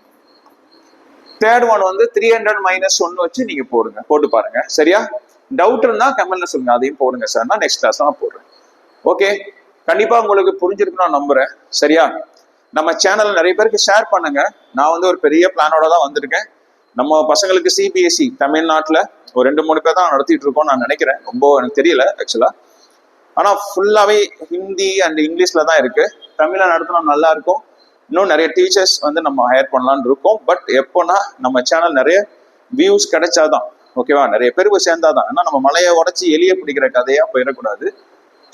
தேர்ட் ஒன் வந்து 300 minus 1 வச்சு நீங்க போட்டு பாருங்க. சரியா? டவுட் இருந்தா கமெண்ட்ல சொல்லுங்க, அதையும் போடுங்க சார், நான் நெக்ஸ்ட் கிளாஸ் நான் போடுறேன். ஓகே, கண்டிப்பா உங்களுக்கு புரிஞ்சிருக்கு நான் நம்புறேன். சரியா? நம்ம சேனல் நிறைய பேருக்கு ஷேர் பண்ணுங்க. நான் வந்து ஒரு பெரிய பிளானோட தான் வந்திருக்கேன். நம்ம பசங்களுக்கு சிபிஎஸ்இ தமிழ்நாட்டில் ஒரு 2-3 பேர் தான் நடத்திட்டு இருக்கோம் நான் நினைக்கிறேன். ரொம்ப எனக்கு தெரியல ஆக்சுவலா. ஆனா ஃபுல்லாவே ஹிந்தி அண்ட் இங்கிலீஷ்ல தான் இருக்கு. தமிழ்ல நடத்தினா நல்லா இருக்கும். இன்னும் நிறைய டீச்சர்ஸ் வந்து நம்ம ஹையர் பண்ணலான்னு இருக்கோம். பட் எப்போனா நம்ம சேனல் நிறைய வியூஸ் கிடைச்சாதான், ஓகேவா, நிறைய பேருக்கு சேர்ந்தாதான். ஏன்னா நம்ம மலையை உடச்சி எலிய பிடிக்கிற கதையா போயிடக்கூடாது.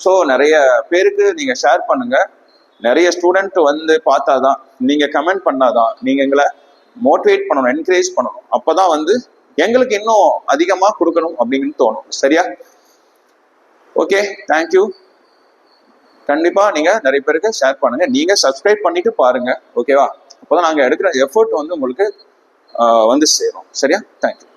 ஸோ நிறைய பேருக்கு நீங்க ஷேர் பண்ணுங்க. நிறைய ஸ்டூடெண்ட் வந்து பார்த்தாதான், நீங்க கமெண்ட் பண்ணாதான், நீங்க எங்களை மோட்டிவேட் பண்ணணும், என்கரேஜ் பண்ணணும். அப்பதான் வந்து எங்களுக்கு இன்னும் அதிகமா கொடுக்கணும் அப்படின்னு தோணும். சரியா? Okay, thank you. கண்டிப்பா நீங்க நிறைய பேருக்கு ஷேர் பண்ணுங்க. நீங்க சப்ஸ்கிரைப் பண்ணிட்டு பாருங்க, ஓகேவா? அப்போதான் நாங்க எடுக்கிற எஃபர்ட் வந்து உங்களுக்கு வந்து சேரும். சரியா? தேங்க்யூ.